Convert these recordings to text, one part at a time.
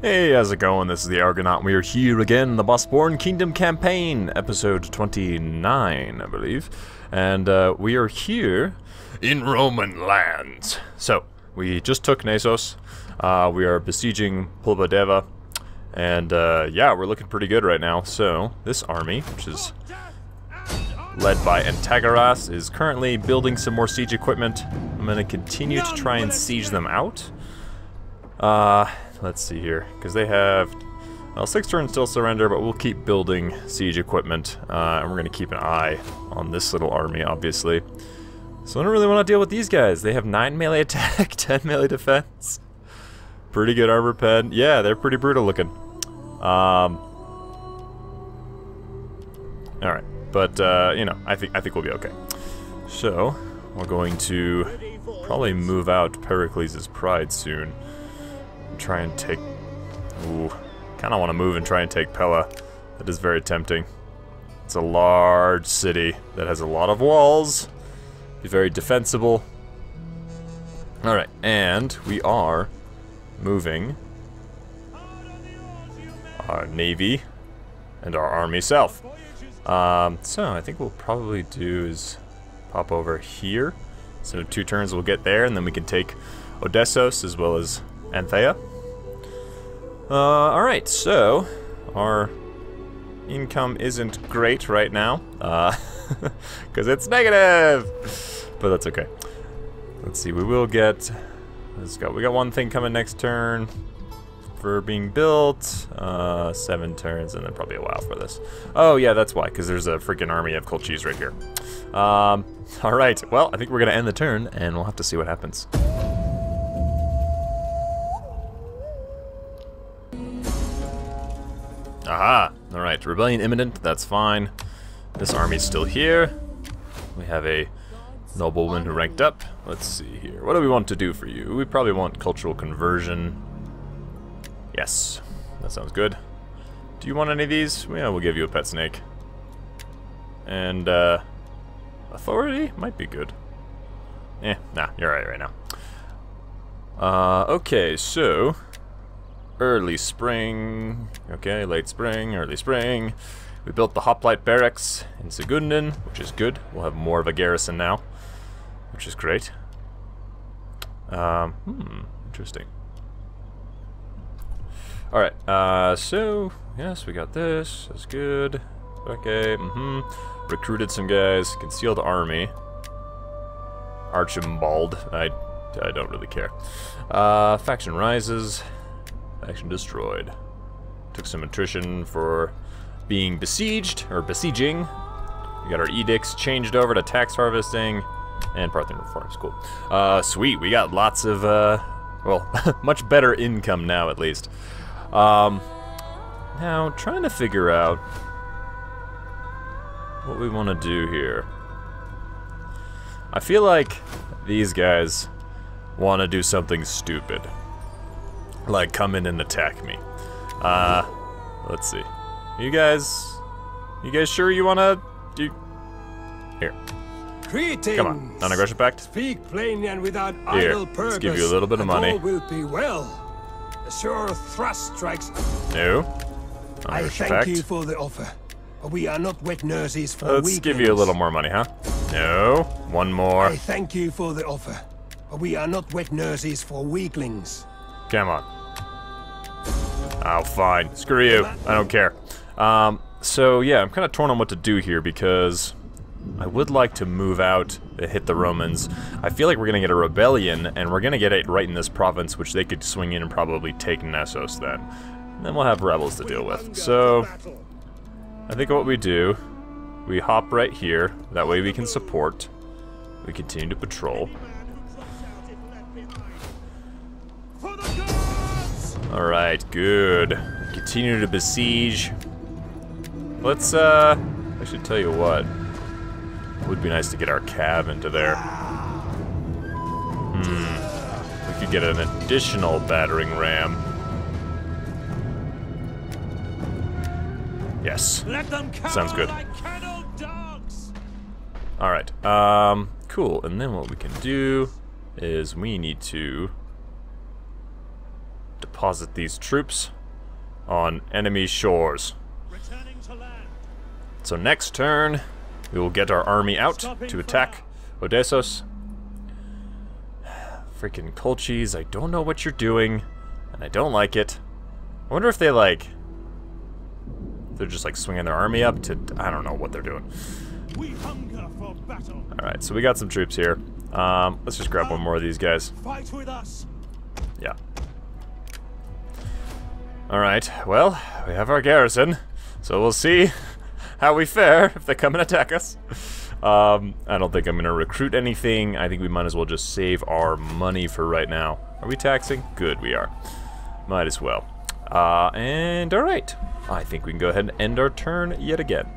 Hey, how's it going? This is TheArgonaut. We are here again in the Bosporan Kingdom campaign, episode 29, I believe. And we are here in Roman lands. So, we just took Nasos. We are besieging Pulbadeva. And yeah, we're looking pretty good right now. So, this army, which is led by Antagaras, is currently building some more siege equipment. I'm going to continue to try and siege them out. Let's see here, because they have, well, 6 turns till surrender, but we'll keep building siege equipment, and we're going to keep an eye on this little army, obviously. So I don't really want to deal with these guys. They have 9 melee attack, 10 melee defense. Pretty good armor pen. Yeah, they're pretty brutal looking. Alright, but, you know, I think we'll be okay. So, we're going to probably move out Pericles' Pride soon. Try and take... Ooh, kind of want to move and try and take Pella. That is very tempting. It's a large city that has a lot of walls. Be very defensible. Alright, and we are moving our navy and our army south. So I think we'll probably do is pop over here. So 2 turns we'll get there, and then we can take Odessos as well as Anthea. Alright, so our income isn't great right now, because it's negative, but that's okay. Let's see, we will get, we got 1 thing coming next turn for being built, 7 turns, and then probably a while for this. Oh yeah, that's why, because there's a freaking army of Colchis right here. Alright, well, I think we're going to end the turn, and we'll have to see what happens. Aha! Alright, rebellion imminent, that's fine. This army's still here. We have a nobleman who ranked up. Let's see here. What do we want to do for you? We probably want cultural conversion. Yes, that sounds good. Do you want any of these? Yeah, we'll give you a pet snake. And, authority? Might be good. Nah, you're right now. Okay, so... early spring, okay, late spring, early spring. We built the Hoplite Barracks in Segunden, which is good. We'll have more of a garrison now, which is great. Interesting. Alright, so, yes, we got this. That's good. Okay, recruited some guys. Concealed army. Archibald. I don't really care. Faction rises. Faction destroyed. Took some attrition for being besieged, or besieging. We got our edicts changed over to tax harvesting and Parthian reforms. Cool. Sweet, we got lots of, well, much better income now at least. Now, trying to figure out what we want to do here. I feel like these guys want to do something stupid. Like, come in and attack me. Let's see. You guys sure you wanna do... Here. Greetings. Come on, non-aggression pact? Speak plainly and without Here, idle purpose. let's give you a little bit of money. All will be well. A sure thrust strikes. No. I Non-aggression thank pact. you for the offer. But we are not wet nurses for Let's weaklings. give you a little more money, huh? No. One more. I thank you for the offer. But we are not wet nurses for weaklings. Come on. Oh, fine. Screw you. I don't care. So, yeah, I'm kind of torn on what to do here because I would like to move out and hit the Romans. I feel like we're going to get a rebellion, and we're going to get it right in this province, which they could swing in and probably take Nessos then. And then we'll have rebels to deal with. So, I think what we do, we hop right here. That way we can support. We continue to patrol. Alright, good. Continue to besiege. Let's, I should tell you what. It would be nice to get our cav into there. We could get an additional battering ram. Yes. Sounds good. Alright, cool. And then what we can do is we need to deposit these troops on enemy shores. So next turn, we will get our army out to attack Odessos. Freaking Colchis, I don't know what you're doing, and I don't like it. I wonder if they like... They're just like swinging their army up to... I don't know what they're doing. Alright, so we got some troops here. Let's just grab one more of these guys. Fight with us. Yeah. Alright, well, we have our garrison, so we'll see how we fare if they come and attack us. I don't think I'm gonna recruit anything. I think we might as well just save our money for right now. Are we taxing? Good, we are. Might as well. And alright. I think we can go ahead and end our turn yet again.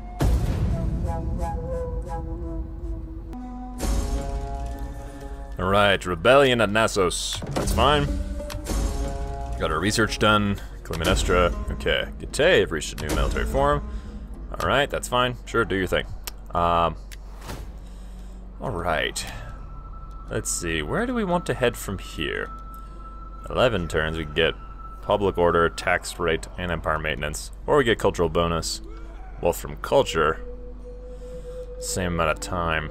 Alright, Rebellion at Naxos. That's fine. Got our research done. Clytemnestra. Okay. Getae have reached a new military forum. Alright, that's fine. Sure, do your thing. Alright. Let's see. Where do we want to head from here? 11 turns, we can get public order, tax rate, and empire maintenance. Or we get cultural bonus. Well, from culture, same amount of time.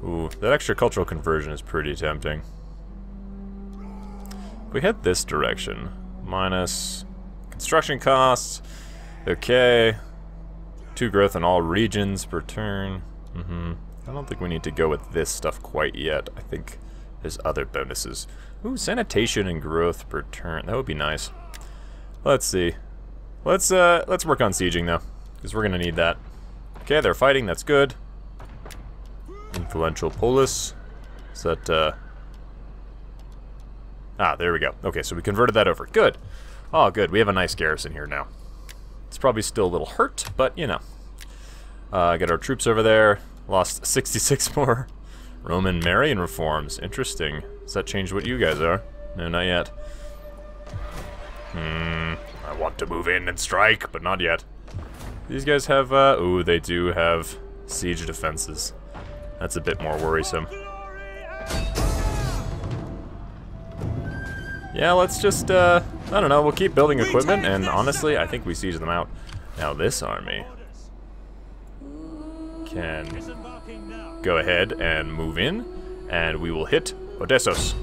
Ooh, that extra cultural conversion is pretty tempting. If we head this direction, minus construction costs, okay, 2 growth in all regions per turn. I don't think we need to go with this stuff quite yet. I think there's other bonuses. Ooh, sanitation and growth per turn. That would be nice. Let's see. Let's work on sieging though, because we're gonna need that. Okay, they're fighting. That's good. Influential polis. Is that, Ah, there we go. Okay, so we converted that over. Good. Oh, good. We have a nice garrison here now. It's probably still a little hurt, but, you know. Get our troops over there. Lost 66 more Roman Marian reforms. Interesting. Does that change what you guys are? No, not yet. I want to move in and strike, but not yet. These guys have, ooh, they do have siege defenses. That's a bit more worrisome. Yeah, let's just, I don't know, we'll keep building equipment, and honestly, I think we siege them out. Now this army can go ahead and move in, and we will hit Odessos.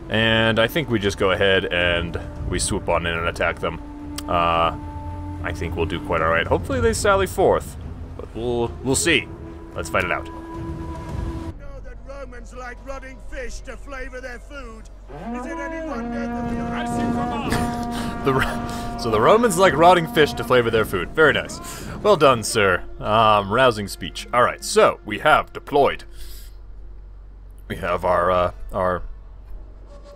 And I think we just go ahead and we swoop on in and attack them. I think we'll do quite alright. Hopefully they sally forth, but we'll see. Let's fight it out. Know that Romans like rotting fish to flavor their food. Is it any wonder that we are So the Romans like rotting fish to flavor their food. Very nice. Well done, sir. Rousing speech. Alright, so we have deployed. We have our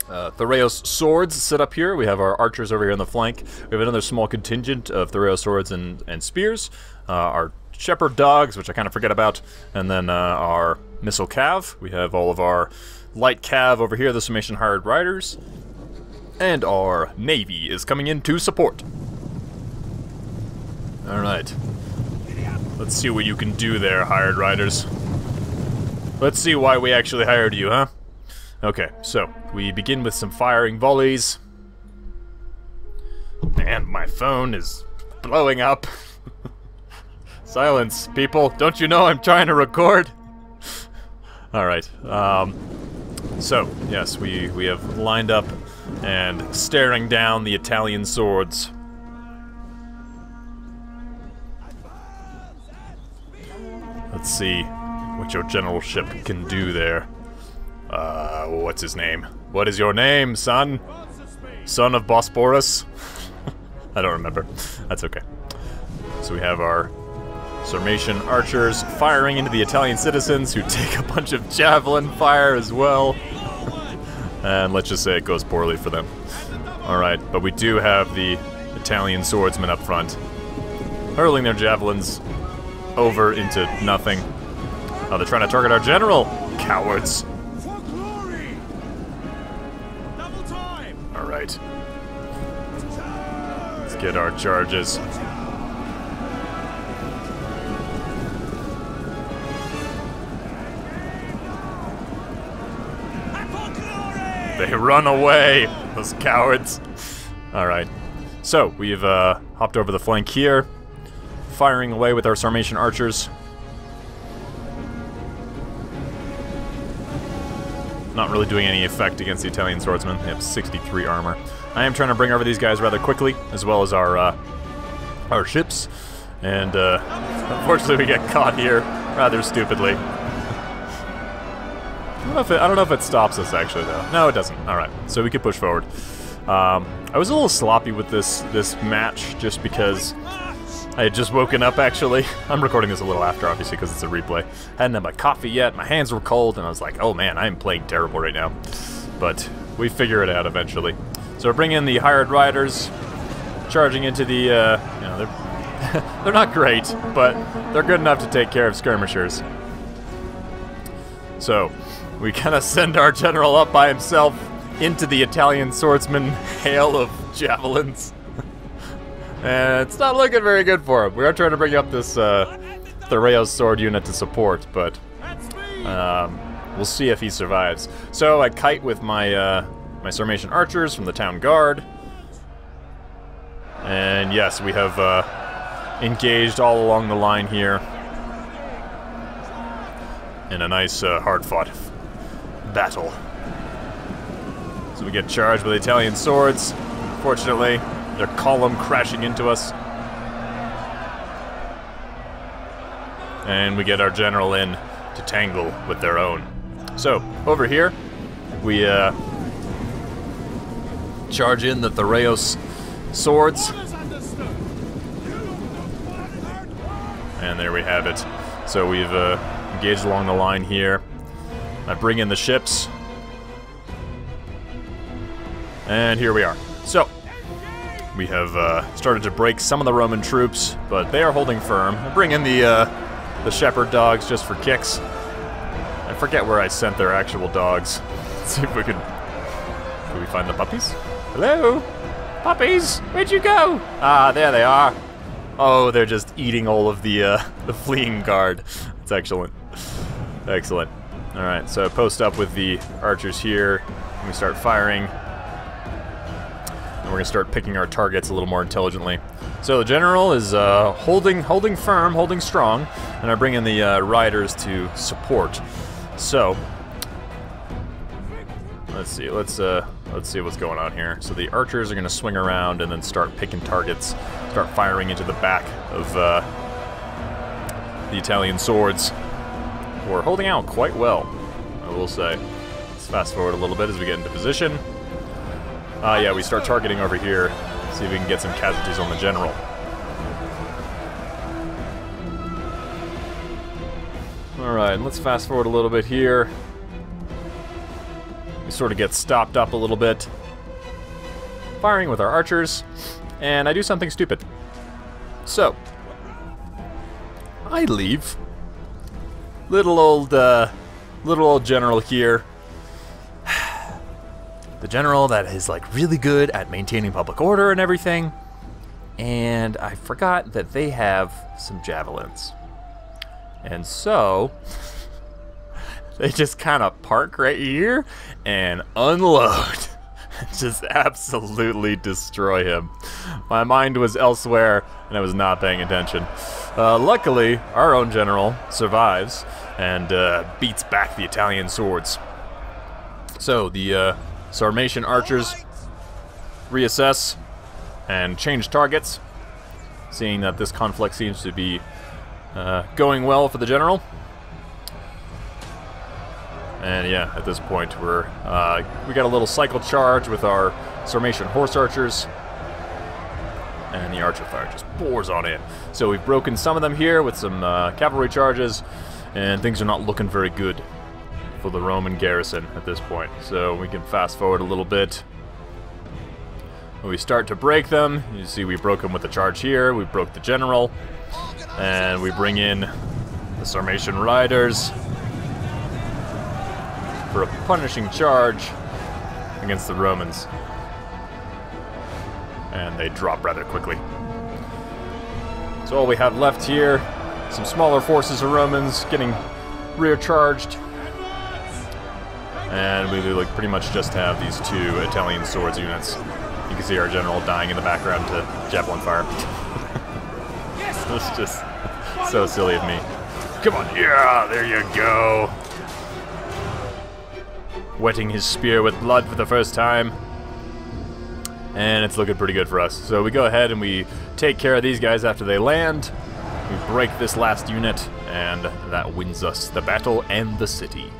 Thoreos swords set up here. We have our archers over here on the flank. We have another small contingent of Thoreos swords and spears. Our shepherd dogs, which I kind of forget about. And then our missile cav. We have all of our light cav over here, the Summation hired riders. And our navy is coming in to support. Alright. Let's see what you can do there, hired riders. Let's see why we actually hired you, huh? Okay, so we begin with some firing volleys. And my phone is blowing up. Silence, people. Don't you know I'm trying to record? Alright, so, yes, we have lined up and staring down the Italian swords. Let's see what your generalship can do there. What's his name? What is your name, son? Son of Bosporus? I don't remember. That's okay. So we have our Sarmatian archers firing into the Italian citizens who take a bunch of javelin fire as well. And let's just say it goes poorly for them. Alright, but we do have the Italian swordsmen up front, hurling their javelins over into nothing. Oh, they're trying to target our general! Cowards! Alright. Let's get our charges. They run away, those cowards. Alright, so we've hopped over the flank here, firing away with our Sarmatian archers. Not really doing any effect against the Italian swordsmen. They have 63 armor. I am trying to bring over these guys rather quickly, as well as our ships. And unfortunately we get caught here rather stupidly. I don't know if it stops us actually though. No, it doesn't. Alright, so we can push forward. I was a little sloppy with this match just because I had just woken up actually. I'm recording this a little after obviously because it's a replay. Hadn't had my coffee yet, my hands were cold, and I was like, oh man, I am playing terrible right now. But we figure it out eventually. So we're bringing in the hired riders, charging into the, you know, they're not great, but they're good enough to take care of skirmishers. So, we kind of send our general up by himself into the Italian swordsman hail of javelins. And it's not looking very good for him. We are trying to bring up this TheArgonaut sword unit to support, but we'll see if he survives. So I kite with my my Sarmatian archers from the town guard. And yes, we have engaged all along the line here in a nice hard-fought battle. So we get charged with Italian swords. Fortunately, their column crashing into us. And we get our general in to tangle with their own. So, over here, we charge in the TheArgonaut swords. And there we have it. So we've engaged along the line here. I bring in the ships. And here we are. So, we have started to break some of the Roman troops, but they are holding firm. I bring in the shepherd dogs just for kicks. I forget where I sent their actual dogs. Let's see if we could we find the puppies? Hello? Puppies, where'd you go? Ah, there they are. Oh, they're just eating all of the fleeing guard. It's excellent. Excellent. Alright, so post up with the archers here, and we start firing. And we're going to start picking our targets a little more intelligently. So the general is holding firm, holding strong, and I bring in the riders to support. So let's see what's going on here. So the archers are going to swing around and then start picking targets, start firing into the back of the Italian swords. We're holding out quite well, I will say. Let's fast forward a little bit as we get into position. Yeah, we start targeting over here. See if we can get some casualties on the general. Alright, let's fast forward a little bit here. We sort of get stopped up a little bit. Firing with our archers. And I do something stupid. So, I leave. Little old general here. The general that is like really good at maintaining public order and everything. And I forgot that they have some javelins. And so they just kind of park right here and unload. Just absolutely destroy him. My mind was elsewhere and I was not paying attention. Luckily, our own general survives and beats back the Italian swords. So the Sarmatian archers reassess and change targets, seeing that this conflict seems to be going well for the general. And yeah, at this point we got a little cycle charge with our Sarmatian horse archers, and the archer fire just pours on in. So we've broken some of them here with some cavalry charges, and things are not looking very good for the Roman garrison at this point. So we can fast forward a little bit. When we start to break them, you see we broke them with the charge here, we broke the general, and we bring in the Sarmatian riders for a punishing charge against the Romans. And they drop rather quickly. So all we have left here, some smaller forces of Romans getting rear charged. And we like pretty much just have these 2 Italian swords units. You can see our general dying in the background to javelin fire. It's just so silly of me. Come on, yeah, there you go. Wetting his spear with blood for the first time. And it's looking pretty good for us. So we go ahead and we take care of these guys after they land. We break this last unit, and that wins us the battle and the city.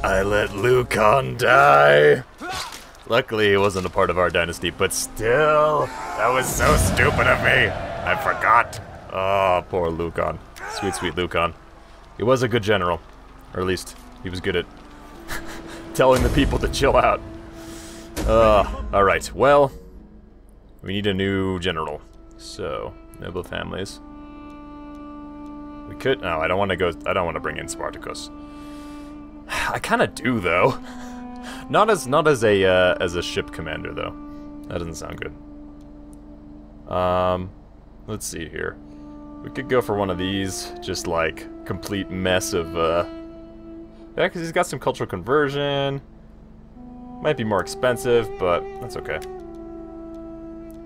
I let Lucan die. Luckily, he wasn't a part of our dynasty, but still, that was so stupid of me. I forgot. Oh, poor Lucan. Sweet, sweet Lucan. He was a good general, or at least he was good at telling the people to chill out. Alright, well, we need a new general. So, noble families. We could, no, I don't want to bring in Spartacus. I kind of do, though. Not as a ship commander, though. That doesn't sound good. Let's see here. We could go for one of these, just like complete mess of, yeah, because he's got some cultural conversion. Might be more expensive, but that's okay.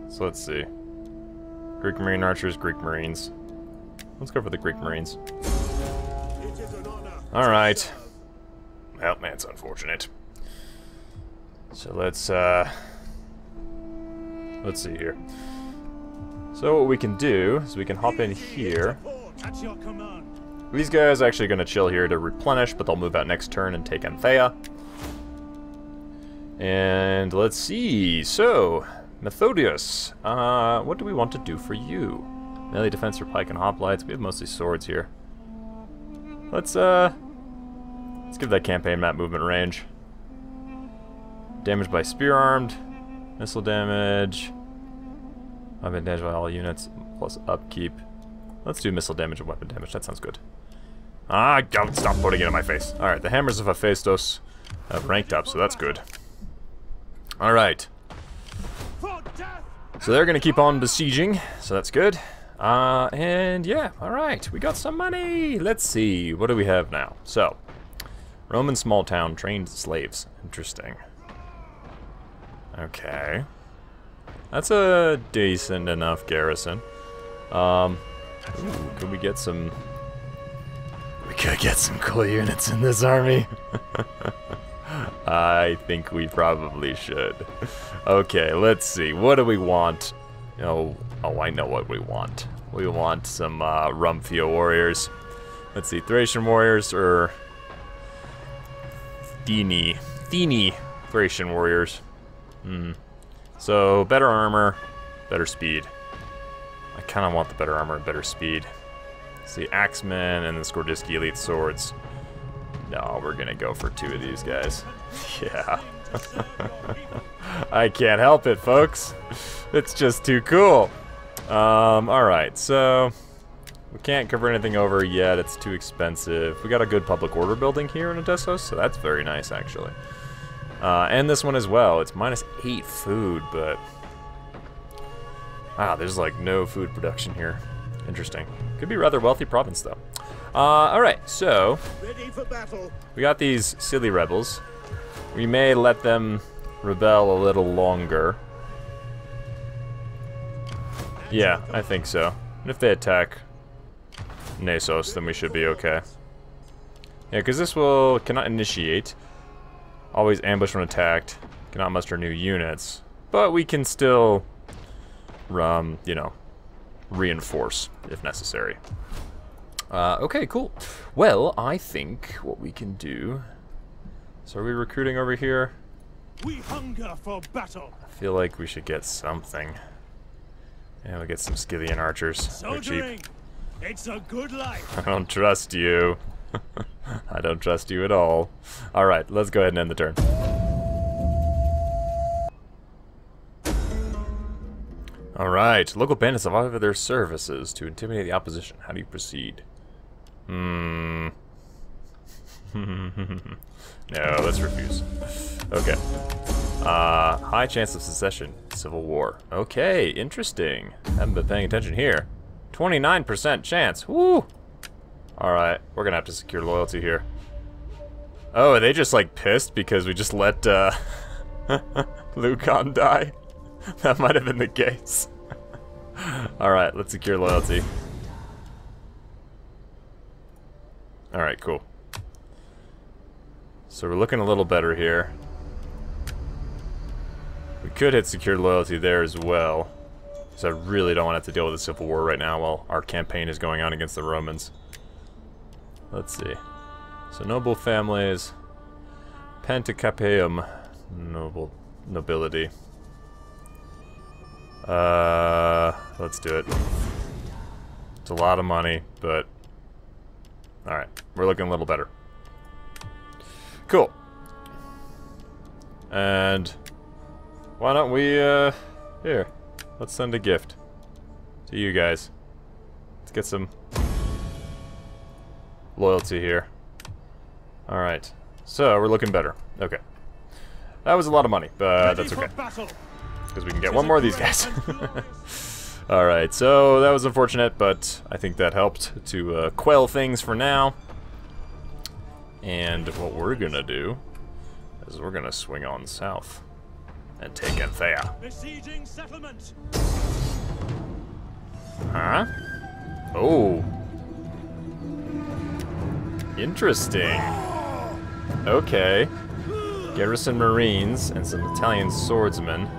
So let's see. Greek Marine Archers, Greek Marines. Let's go for the Greek Marines. Alright. Well, that's unfortunate. So let's see here. So what we can do is we can hop in here. These guys are actually going to chill here to replenish, but they'll move out next turn and take Anthea. And let's see. So, Methodius, what do we want to do for you? Melee defense for pike and hoplites. We have mostly swords here. Let's give that campaign map movement range. Damage by spear armed, missile damage. Weapon damage by all units plus upkeep. Let's do missile damage and weapon damage. That sounds good. Ah, don't stop putting it in my face. All right, the hammers of Hephaestus have ranked up, so that's good. All right. So they're gonna keep on besieging, so that's good. And yeah, all right, we got some money. Let's see, what do we have now? So, Roman small town trained slaves. Interesting. Okay. That's a decent enough garrison. Ooh, could we get some... We could get some cool units in this army. I think we probably should. Okay, let's see. What do we want? Oh, I know what we want. We want some Rumphia warriors. Let's see, Thracian warriors or Theni Thracian warriors. So better armor, better speed. I kind of want the better armor and better speed. Let's see, Axemen and the Skordiski elite swords. No, we're gonna go for 2 of these guys. Yeah. I can't help it, folks. It's just too cool. Alright, so we can't cover anything over yet. It's too expensive. We got a good public order building here in Odessos, so that's very nice, actually. And this one as well. It's -8 food, but... Wow, there's like no food production here. Interesting. Could be a rather wealthy province, though. Alright, so... Ready for battle. We got these silly rebels. We may let them rebel a little longer. Yeah, I think so. And if they attack Nasos, then we should be okay. Yeah, because this cannot initiate. Always ambush when attacked. Cannot muster new units. But we can still, you know, reinforce if necessary. Okay, cool. Well, I think what we can do... So are we recruiting over here? We hunger for battle. I feel like we should get something. Yeah, we'll get some Scythian archers. They're cheap. It's a good life. I don't trust you. I don't trust you at all. Alright, let's go ahead and end the turn. Alright, local bandits have offered their services to intimidate the opposition. How do you proceed? No, let's refuse. Okay. High chance of secession. Civil war. Okay, interesting. Haven't been paying attention here. 29% chance. Woo! Alright, we're gonna have to secure loyalty here. Oh, are they just like pissed because we just let Lucan die? That might have been the case. Alright, let's secure loyalty. Alright, cool. So we're looking a little better here. We could hit secure loyalty there as well. Because I really don't want to have to deal with a civil war right now while our campaign is going on against the Romans. Let's see. So noble families. Panticapaeum nobility. Let's do it. It's a lot of money, but alright, we're looking a little better. Cool. And why don't we here, let's send a gift to you guys. Let's get some loyalty here. Alright. So we're looking better. Okay. That was a lot of money, but that's okay. Because we can get one more of these guys. Alright, so that was unfortunate, but I think that helped to quell things for now. And what we're gonna do is we're gonna swing on south and take Impera. Besieging settlement. Huh? Oh. Interesting. Okay. Garrison Marines and some Italian swordsmen.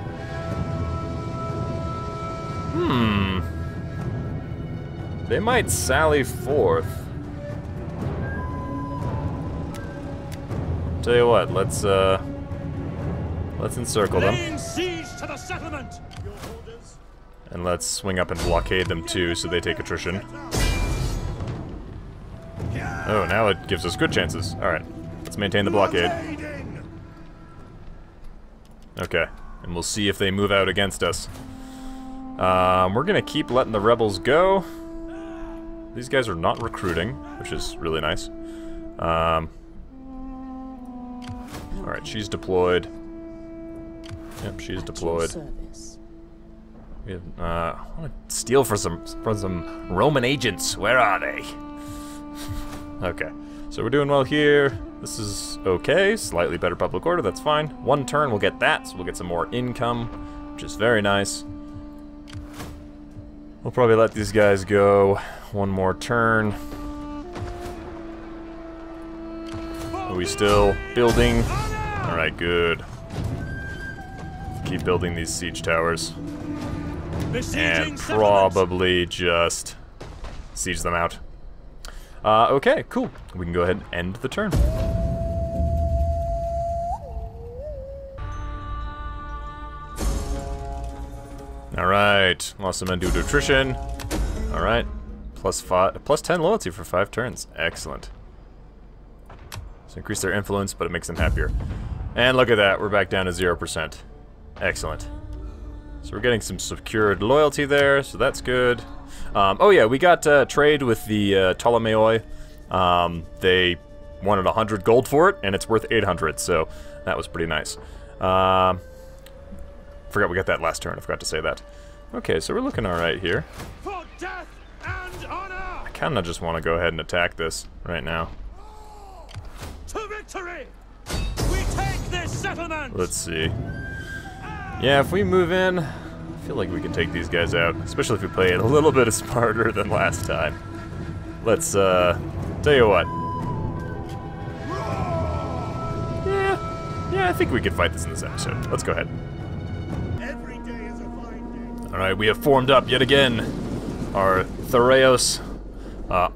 They might sally forth. Tell you what, let's encircle them. Laying siege to the settlement. Your orders. And let's swing up and blockade them too, so they take attrition. Oh, now it gives us good chances. Alright, let's maintain the blockade. Okay, and we'll see if they move out against us. We're gonna keep letting the rebels go. These guys are not recruiting, which is really nice. Alright, she's deployed. Yep, she's deployed. We have, I want to steal from some Roman agents. Where are they? Okay, so we're doing well here. This is okay. Slightly better public order. That's fine. One turn, we'll get that, so we'll get some more income, which is very nice. We'll probably let these guys go one more turn. Are we still building? Alright, good. Keep building these siege towers. And probably just siege them out. Okay, cool. We can go ahead and end the turn. Alright, lost some men due to attrition. Alright, plus 10 loyalty for 5 turns. Excellent. So increase their influence, but it makes them happier. And look at that, we're back down to 0%. Excellent. So we're getting some secured loyalty there, so that's good. Oh yeah, we got trade with the Ptolemaioi. They wanted 100 gold for it, and it's worth 800, so that was pretty nice. Forgot we got that last turn, I forgot to say that. Okay, so we're looking alright here. For death and honor. I kinda just want to go ahead and attack this right now. To victory! We take this settlement! Let's see. Yeah, if we move in, I feel like we can take these guys out, especially if we play it a little bit smarter than last time. Let's, tell you what. Yeah, I think we can fight this in this episode. Let's go ahead. Every day is a fine day. Alright, we have formed up yet again. Our Thureos,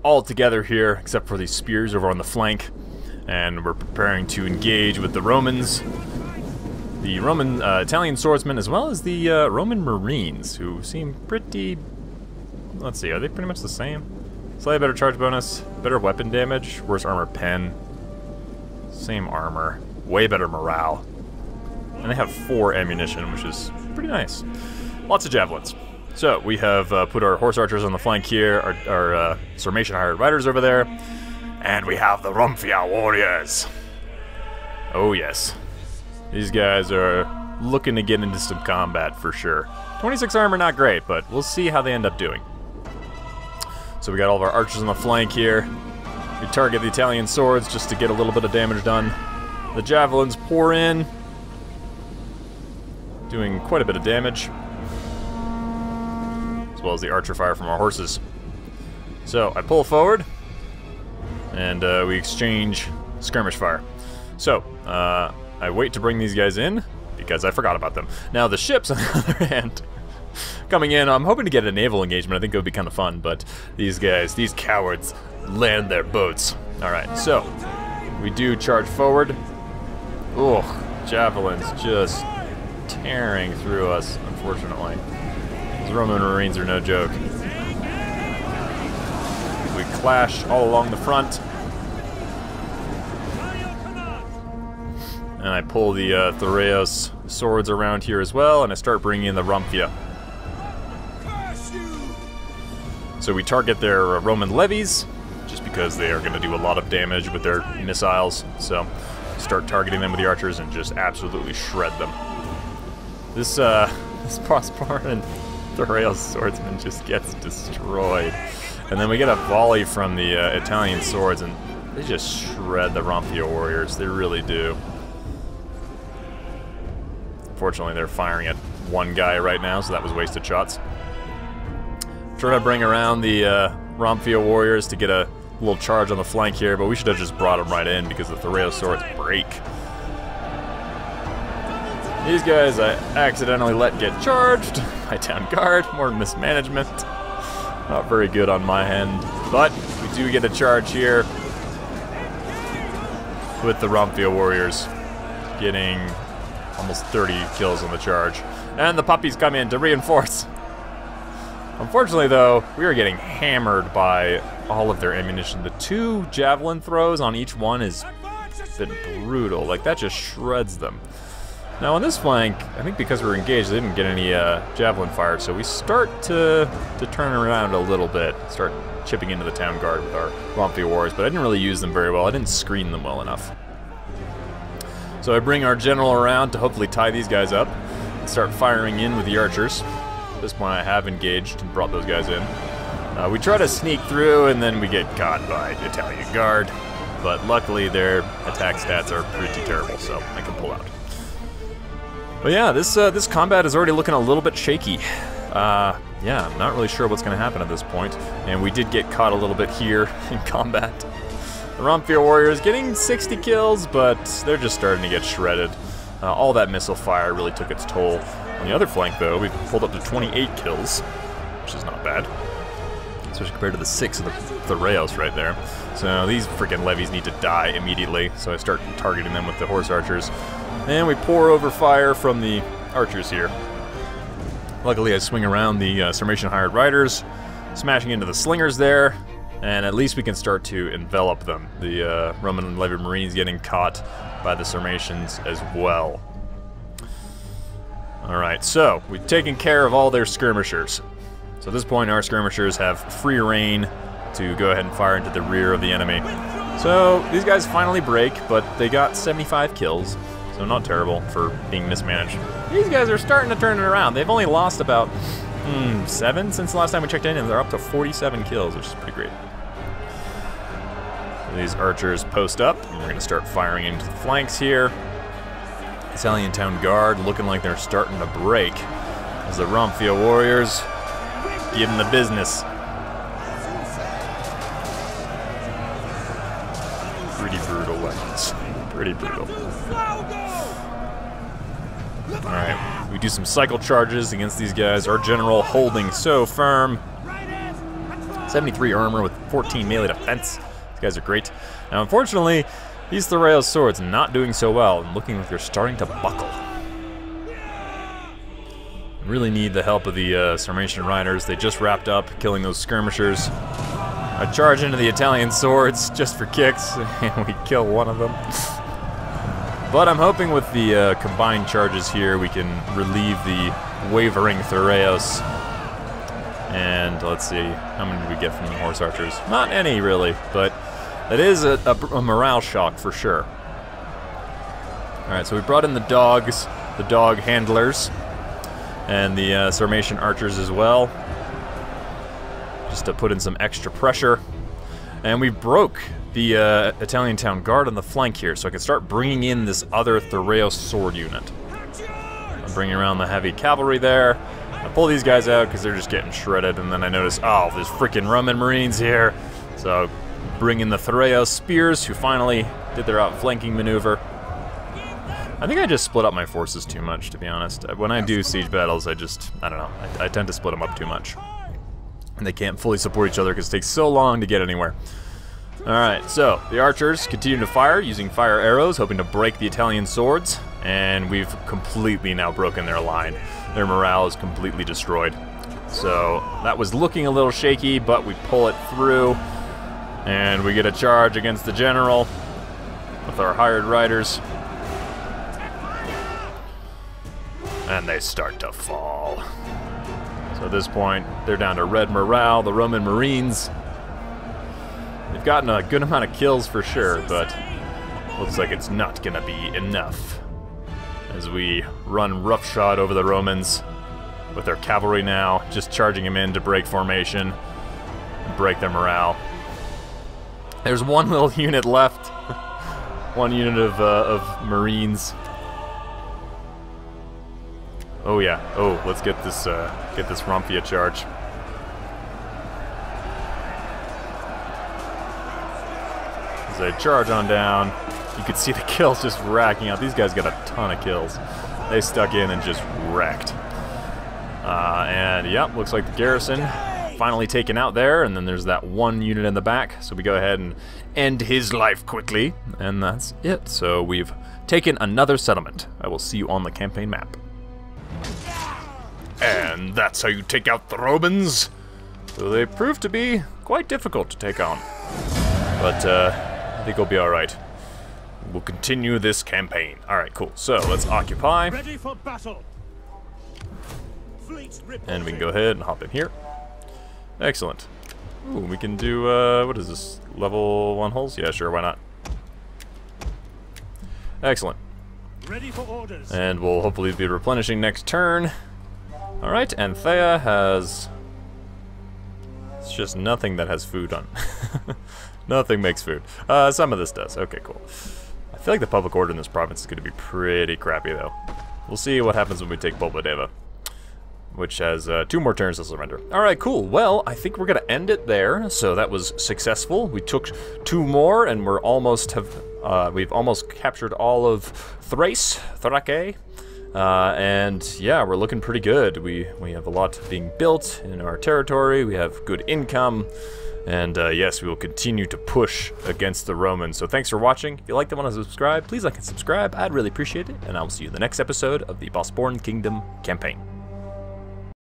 all together here, except for these spears over on the flank. And we're preparing to engage with the Romans. The Roman, Italian swordsmen, as well as the Roman Marines, who seem pretty... Let's see, are they pretty much the same? Slightly better charge bonus, better weapon damage, worse armor pen. Same armor, way better morale. And they have 4 ammunition, which is pretty nice. Lots of javelins. So, we have put our horse archers on the flank here, our Sarmatian hired riders over there, and we have the Rumphia warriors. Oh yes. These guys are looking to get into some combat for sure. 26 armor, not great, but we'll see how they end up doing. So we got all of our archers on the flank here. We target the Italian swords just to get a little bit of damage done. The javelins pour in, doing quite a bit of damage, as well as the archer fire from our horses. So I pull forward, and we exchange skirmish fire. So I wait to bring these guys in, because I forgot about them. Now the ships, on the other hand, coming in, I'm hoping to get a naval engagement. I think it would be kind of fun, but these guys, these cowards, land their boats. Alright, so we do charge forward. Ugh, javelins just tearing through us, unfortunately. Those Roman Marines are no joke. We clash all along the front. And I pull the Thureos swords around here as well, and I start bringing in the Rumpia. So we target their Roman levies, just because they are going to do a lot of damage with their missiles. So start targeting them with the archers and just absolutely shred them. This Bosporan Thureos swordsman just gets destroyed. And then we get a volley from the Italian swords, and they just shred the Rumpia warriors. They really do. Unfortunately, they're firing at one guy right now, so that was wasted shots. Trying to bring around the Rumpia warriors to get a little charge on the flank here, but we should have just brought them right in because the Thureos swords break. These guys I accidentally let get charged. My town guard, more mismanagement. Not very good on my end, but we do get a charge here with the Rumpia warriors getting almost 30 kills on the charge. And the puppies come in to reinforce. Unfortunately, though, we are getting hammered by all of their ammunition. The 2 javelin throws on each one has been brutal. Like, that just shreds them. Now, on this flank, I think because we're engaged, they didn't get any javelin fire, so we start to turn around a little bit, start chipping into the town guard with our Rumpia warriors, but I didn't really use them very well. I didn't screen them well enough. So I bring our general around to hopefully tie these guys up and start firing in with the archers. At this point I have engaged and brought those guys in. We try to sneak through and then we get caught by the Italian guard, but luckily their attack stats are pretty terrible, so I can pull out. But yeah, this combat is already looking a little bit shaky. Yeah, I'm not really sure what's going to happen at this point, and we did get caught a little bit here in combat. The Rumpia warriors getting 60 kills, but they're just starting to get shredded. All that missile fire really took its toll. On the other flank, though, we pulled up to 28 kills, which is not bad, especially compared to the 6 of the Thureos right there. So these freaking levies need to die immediately, so I start targeting them with the horse archers. And we pour over fire from the archers here. Luckily, I swing around the Sarmatian hired riders, smashing into the slingers there, and at least we can start to envelop them. The Roman and Levy Marines getting caught by the Sarmatians as well. Alright, so we've taken care of all their skirmishers. So at this point, our skirmishers have free reign to go ahead and fire into the rear of the enemy. So these guys finally break, but they got 75 kills. So not terrible for being mismanaged. These guys are starting to turn it around. They've only lost about 7 since the last time we checked in, and they're up to 47 kills, which is pretty great. So these archers post up, and we're going to start firing into the flanks here. Italian town guard looking like they're starting to break as the Rumpia warriors give them the business. Pretty brutal weapons. Pretty brutal. Alright, we do some cycle charges against these guys. Our general holding so firm. 73 armor with 14 melee defense. These guys are great. Now, unfortunately, these Thureos swords not doing so well and looking like they're starting to buckle. Really need the help of the Sarmatian riders. They just wrapped up killing those skirmishers. I charge into the Italian swords just for kicks, and we kill one of them. But I'm hoping with the combined charges here, we can relieve the wavering Thureos. And let's see, how many did we get from the horse archers? Not any, really, but that is a morale shock for sure. Alright, so we brought in the dogs, the dog handlers, and the Sarmatian archers as well. just to put in some extra pressure. And we broke the Italian town guard on the flank here, so I can start bringing in this other Thureos sword unit. I'm bringing around the heavy cavalry there. I pull these guys out because they're just getting shredded, and then I notice, oh, there's freaking Roman Marines here. So bring in the Thureos spears, who finally did their outflanking maneuver. I think I just split up my forces too much, to be honest. When I do siege battles, I don't know, I tend to split them up too much. And they can't fully support each other because it takes so long to get anywhere. Alright, so the archers continue to fire using fire arrows, hoping to break the Italian swords, and we've completely now broken their line. Their morale is completely destroyed. So that was looking a little shaky, but we pull it through, and we get a charge against the general with our hired riders. And they start to fall. So at this point, they're down to red morale, the Roman Marines. They've gotten a good amount of kills for sure, but looks like it's not gonna be enough. As we run roughshod over the Romans with their cavalry now, just charging them in to break formation and break their morale. There's one little unit left. One unit of Marines. Oh yeah. Oh, let's get this Romphia charge. As they charge on down, you can see the kills just racking up. These guys got a ton of kills. They stuck in and just wrecked. And yep, looks like the garrison finally taken out there, and then there's that one unit in the back, so we go ahead and end his life quickly, and that's it. So we've taken another settlement. I will see you on the campaign map. And that's how you take out the Romans. So they prove to be quite difficult to take on, but I think we'll be alright. We'll continue this campaign. Alright, cool. So let's occupy. Ready for battle. And we can go ahead and hop in here. Excellent. Ooh, we can do, what is this? Level 1 hulls? Yeah, sure, why not? Excellent. Ready for orders. And we'll hopefully be replenishing next turn. Alright, and Thea has... It's just nothing that has food on. Nothing makes food. Some of this does. Okay, cool. I feel like the public order in this province is going to be pretty crappy, though. We'll see what happens when we take Bulbadeva, which has 2 more turns to surrender. Alright, cool. Well, I think we're going to end it there. So that was successful. We took 2 more, and we're almost we've almost captured all of Thrace, Thrake. And yeah, we're looking pretty good. We have a lot being built in our territory. We have good income. And yes, we will continue to push against the Romans. So thanks for watching. If you liked it, want to subscribe, please like and subscribe. I'd really appreciate it. And I will see you in the next episode of the Bosporan Kingdom campaign.